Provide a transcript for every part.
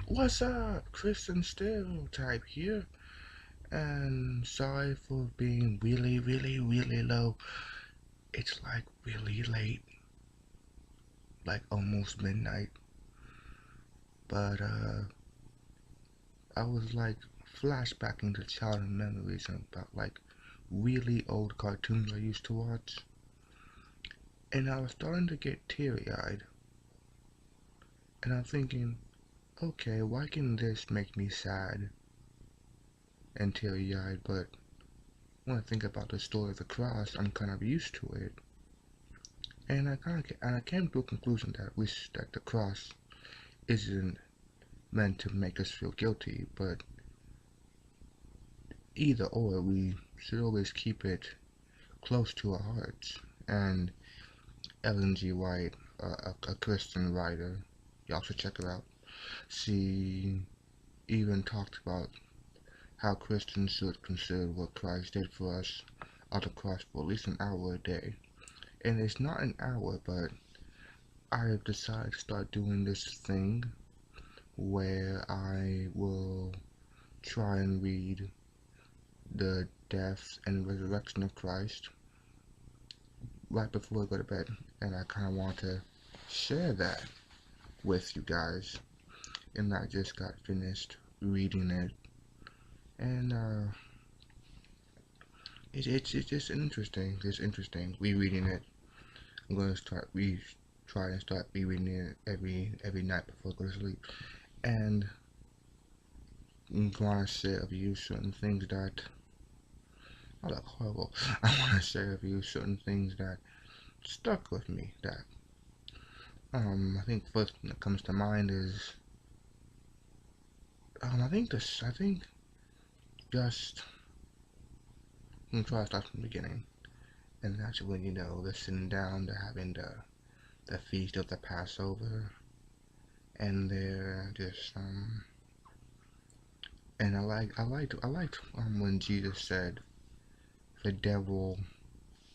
What's up? Kristen Stereotype here, and sorry for being really low. It's like really late, like almost midnight, but I was like flashbacking to childhood memories about like really old cartoons I used to watch, and I was starting to get teary-eyed, and I'm thinking, okay, why can this make me sad and teary-eyed, but when I think about the story of the cross, I'm kind of used to it. And I came to a conclusion that the cross isn't meant to make us feel guilty, but either or, we should always keep it close to our hearts. And Ellen G. White, a Christian writer, y'all should check her out. She even talked about how Christians should consider what Christ did for us on the cross for at least an hour a day. And it's not an hour, but I have decided to start doing this thing where I will try and read the death and resurrection of Christ right before I go to bed. And I kind of want to share that with you guys. And I just got finished reading it. And it's just interesting. It's interesting rereading it. I'm going to try and start rereading it every night before I go to sleep. And I'm going to share with you certain things that I look horrible. I want to share with you certain things that stuck with me. That I think first thing that comes to mind is I think just I'm gonna try to start from the beginning, and that's when they're sitting down, they're having the feast of the Passover, and they're just and I liked when Jesus said the devil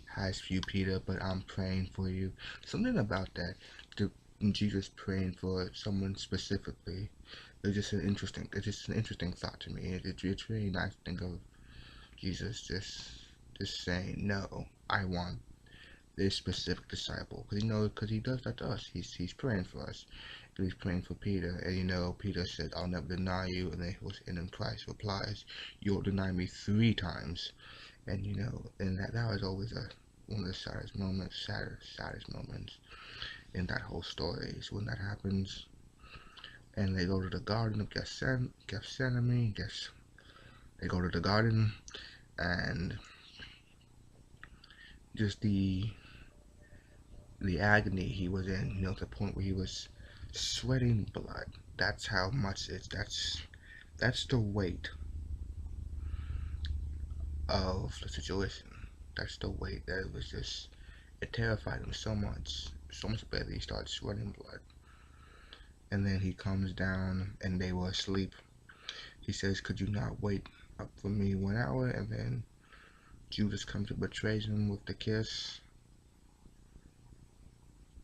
has for you, Peter, but I'm praying for you. Something about that. The, Jesus praying for someone specifically. It's just an interesting thought to me. It's really nice to think of Jesus just saying, no, I want this specific disciple, because because he does that to us. He's praying for us. He's praying for Peter, and Peter said, "I'll never deny you," and then Christ replies, "You'll deny me 3 times." And and that was always one of the saddest moments in that whole story is when that happens. And they go to the Garden of Gethsemane. Guess they go to the garden, and just the agony he was in, to the point where he was sweating blood. That's how much it's that's the weight of the situation. That's the weight that it was just it terrified him so much bad that he started sweating blood. And then he comes down and they were asleep. He says, "Could you not wait up for me 1 hour?" And then Judas comes and betrays him with the kiss.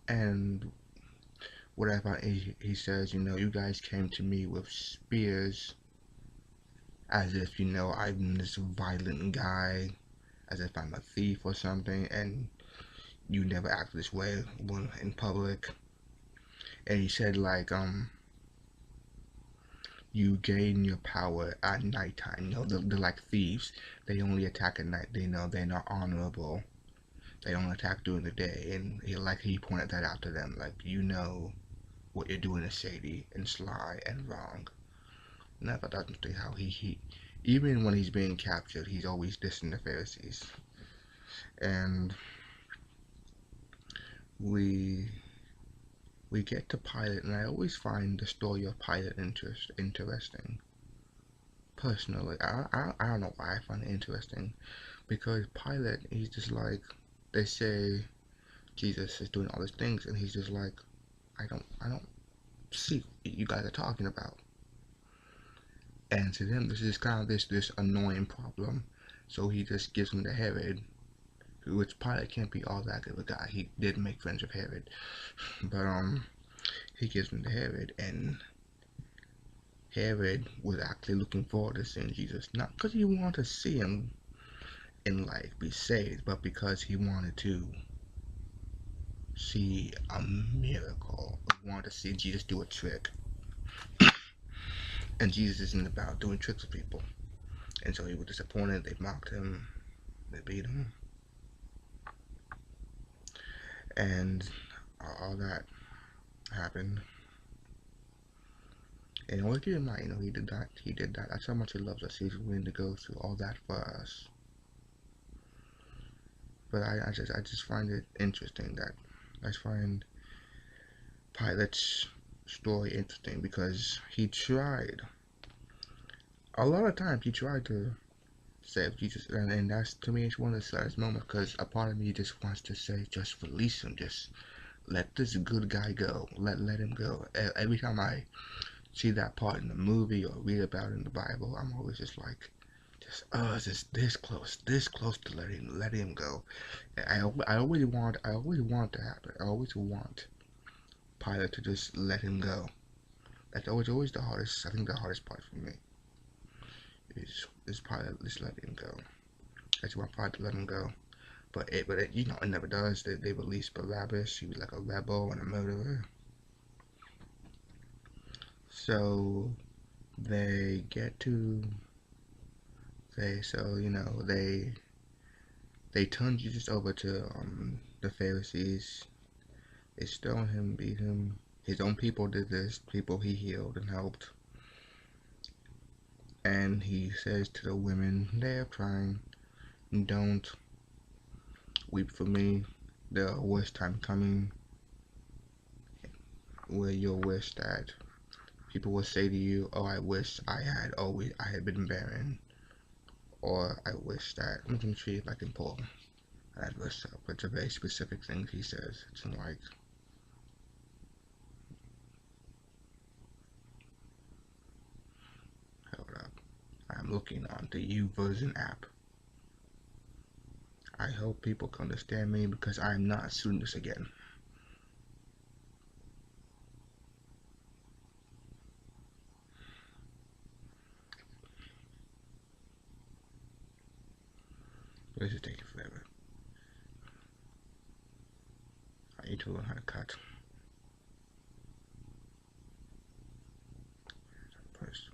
And whatever he says, you guys came to me with spears as if, I'm this violent guy, as if I'm a thief or something, and you never act this way when in public. And he said, like, you gain your power at nighttime. They're like thieves. They only attack at night. They know they're not honorable. They don't attack during the day. And he pointed that out to them. Like, what you're doing is shady and sly and wrong. And I thought that was interesting how he even when he's being captured, he's always dissing the Pharisees. And we we get to Pilate, and I always find the story of Pilate interesting. Personally, I don't know why I find it interesting, because Pilate, he's just like, they say Jesus is doing all these things, and he's just like, I don't see what you guys are talking about. And to them, this is kind of this annoying problem. So he just gives him to Herod, which Pilate can't be all that good of a guy. He did make friends with Herod, but he gives him to Herod, and Herod was actually looking forward to seeing Jesus, not because he wanted to see him in life be saved, but because he wanted to see a miracle. He wanted to see Jesus do a trick. And Jesus isn't about doing tricks with people. And so he was disappointed. They mocked him. They beat him. And all that happened. And always keep in mind, he did that. He did that. That's how much he loves us. He's willing to go through all that for us. But I just find it interesting that I find Pilate's story interesting because he tried. A lot of times he tried to save Jesus, and that's, to me, it's one of the saddest moments because a part of me just wants to say, just release him, just let this good guy go, let him go. Every time I see that part in the movie or read about it in the Bible, I'm always just like, just this close to let him go. I always want to happen. I always want Pilate to just let him go. That's always the hardest. I think the hardest part for me is Pilate just let him go. I just want Pilate to let him go. But it never does. They release Barabbas. He was like a rebel and a murderer. So they get to they turn Jesus over to the Pharisees. They stone him, beat him. His own people did this. People he healed and helped. And he says to the women, they are crying, don't weep for me. There are worse time coming where you'll wish that people will say to you, oh, I wish I had been barren. Or I wish that, I'm going to see if I can pull that verse up. It's a very specific thing he says. It's like, hold up. I'm looking on the U-Version app. I hope people can understand me because I'm not doing this again. This is taking forever. I need to learn how to cut. First.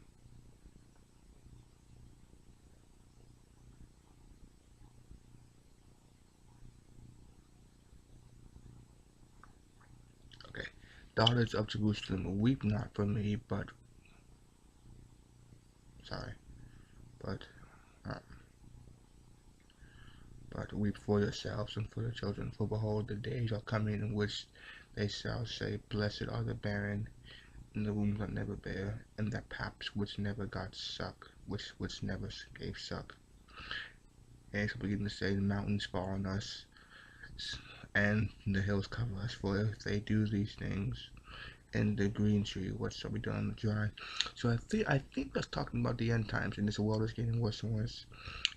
Okay. Daughters of Jerusalem, weep not for me, but uh, but weep for yourselves and for your children. For behold, the days are coming in which they shall say, blessed are the barren, and the wombs that never bear, and the paps which never got suck, which never gave suck. And shall begin to say, the mountains fall on us, and the hills cover us. For if they do these things, and the green tree, what shall be done on the dry? So I think that's talking about the end times, and this world is getting worse and worse.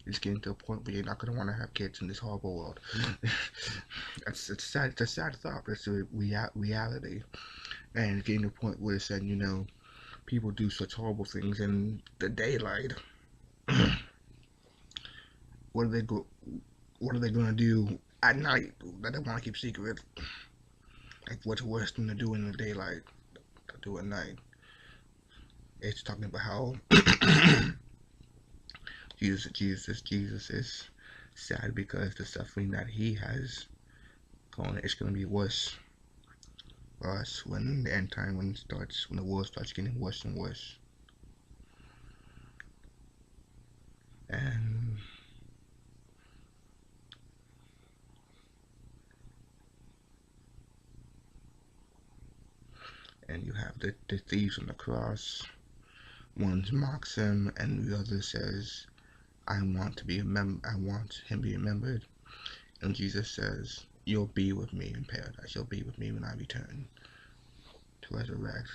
It's getting to a point where you're not gonna want to have kids in this horrible world. It's sad. It's a sad thought, but it's a reality. And it's getting to a point where it's saying, people do such horrible things in the daylight. What are they gonna do at night that they want to keep secret? Like, what's worse than to do in the daylight to do at night? It's talking about how Jesus is sad because the suffering that he has gone, it's gonna be worse for us when the end time when the world starts getting worse and worse. And you have the thieves on the cross. One mocks him, and the other says, I want him to be remembered. And Jesus says, you'll be with me in paradise. You'll be with me when I return to resurrect.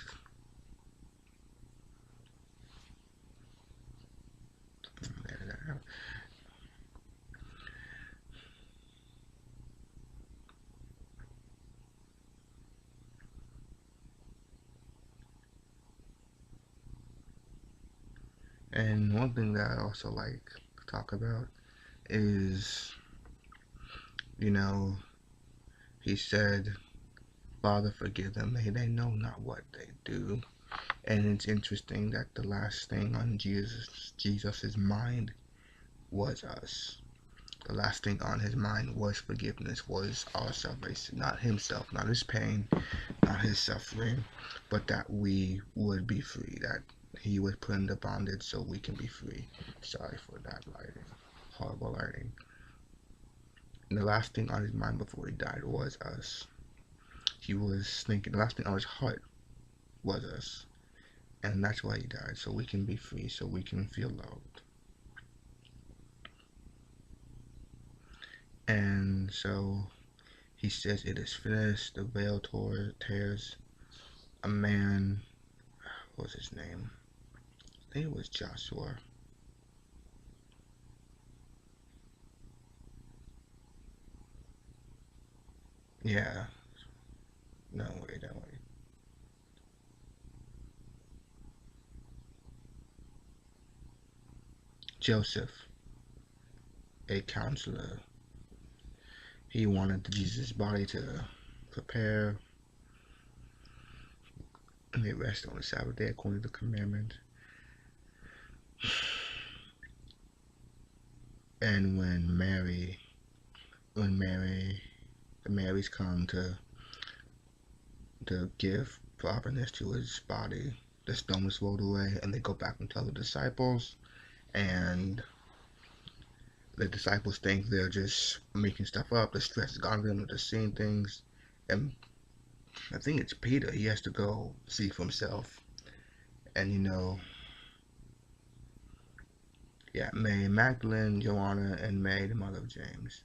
And one thing that I also like to talk about is, you know, he said, Father, forgive them. They know not what they do. And it's interesting that the last thing on Jesus's mind was us. The last thing on his mind was forgiveness, was our salvation. Not himself, not his pain, not his suffering, but that we would be free, that he was put into bondage so we can be free. Sorry for that lighting. Horrible lighting. And the last thing on his mind before he died was us. He was thinking, the last thing on his heart was us. And that's why he died, so we can be free, so we can feel loved. And so he says, it is finished. The veil tears. A man, what was his name? I think it was Joshua. Yeah. No, wait, no, wait. Joseph, a counselor. He wanted Jesus' body to prepare and they rest on the Sabbath day according to the commandment. And the Marys come to give properness to his body, the stone is rolled away, and they go back and tell the disciples, and the disciples think they're just making stuff up. The stress is gone, them, they're just seeing things, and I think it's Peter. He has to go see for himself, and yeah, Mary Magdalene, Joanna, and Mary, the mother of James.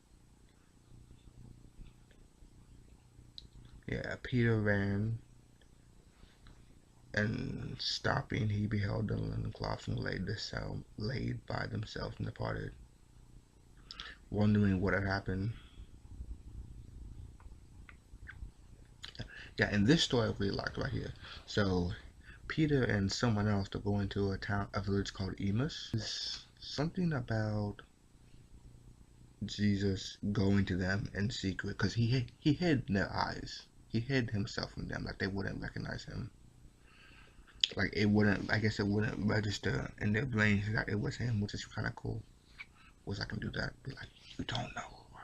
Yeah, Peter ran, and stopping, he beheld the linen cloths and laid by themselves and departed, wondering what had happened. Yeah, and this story I really like right here. So Peter and someone else to go into a village called Emmaus. Is something about Jesus going to them in secret because he hid in their eyes. He hid himself from them, like they wouldn't recognize him. Like it wouldn't, I guess it wouldn't register in their brains that it was him, which is kind of cool. Was I can do that? Be like, you don't know who I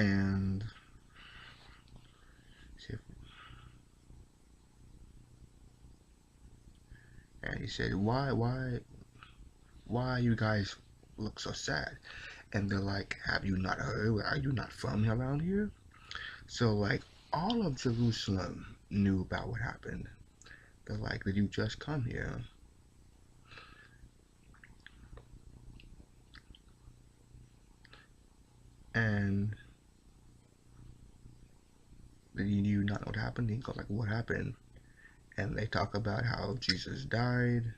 am. And he said, why you guys look so sad? And they're like, have you not heard? Are you not from around here? So like all of Jerusalem knew about what happened. They're like, did you just come here? And did you not know what happened? He goes like, what happened? And they talk about how Jesus died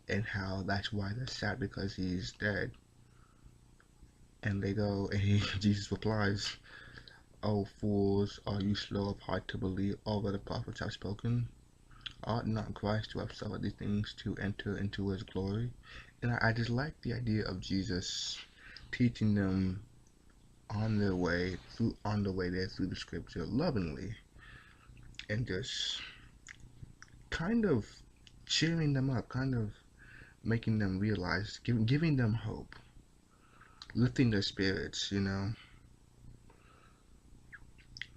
and how that's why they're sad because he's dead. And they go, and Jesus replies, "O fools, are you slow of heart to believe all that the prophets have spoken? Ought not Christ to have suffered these things to enter into his glory?" And I just like the idea of Jesus teaching them on the way there through the scripture lovingly, and just kind of cheering them up, kind of making them realize, giving them hope, lifting their spirits,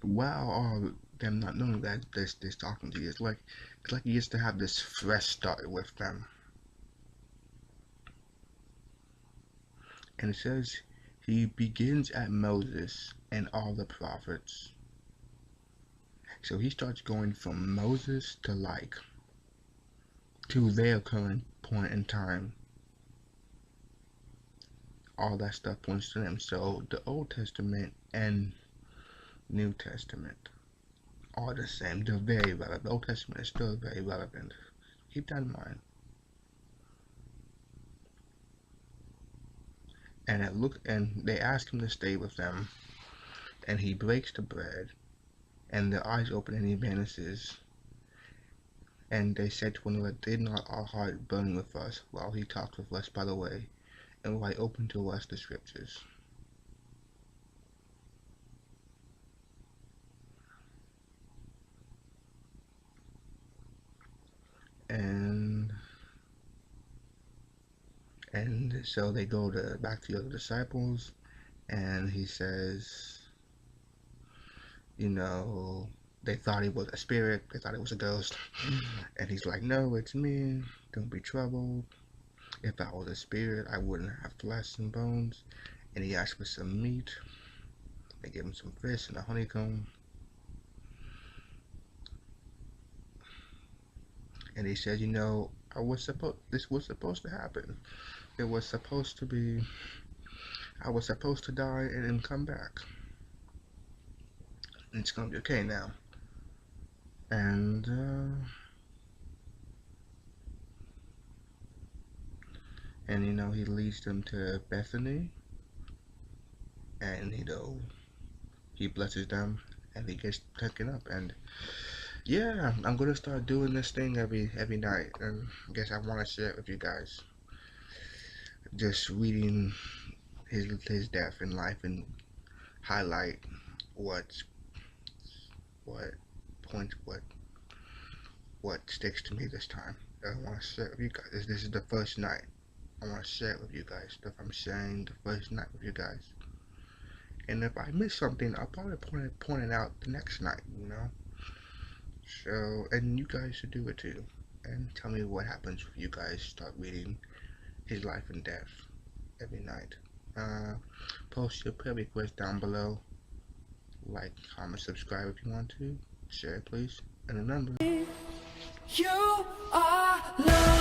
while all them not knowing that this talking to you. It's like he gets to have this fresh start with them. And it says he begins at Moses and all the prophets. So he starts going from Moses to their current point in time. All that stuff points to them. So the Old Testament and New Testament are the same. They're very relevant. The Old Testament is still very relevant. Keep that in mind. And they ask him to stay with them, and he breaks the bread, and their eyes open, and he vanishes. And they said to one another, did not our heart burn with us while he talked with us by the way, and while he opened to us the scriptures? And so they go back to the other disciples, and he says, you know, they thought he was a spirit, they thought it was a ghost, and he's like, no, it's me, don't be troubled. If I was a spirit, I wouldn't have flesh and bones. And he asked for some meat. They gave him some fish and a honeycomb. And he said, you know, this was supposed to happen. It was supposed to be, I was supposed to die and then come back. And it's gonna be okay now. And you know, he leads them to Bethany, and you know, he blesses them, and he gets taken up. And yeah, I'm gonna start doing this thing every night, and I guess I want to share it with you guys. Just reading his death and life and highlight what's what points what sticks to me this time. I want to share it with you guys. This is the first night. I want to share it with you guys. Stuff I'm sharing the first night with you guys. And if I miss something, I'll probably point it out the next night. You know. So, and you guys should do it too. And tell me what happens if you guys start reading his life and death every night. Post your prayer request down below. Like, comment, subscribe if you want to. Share, please. And remember, you are love.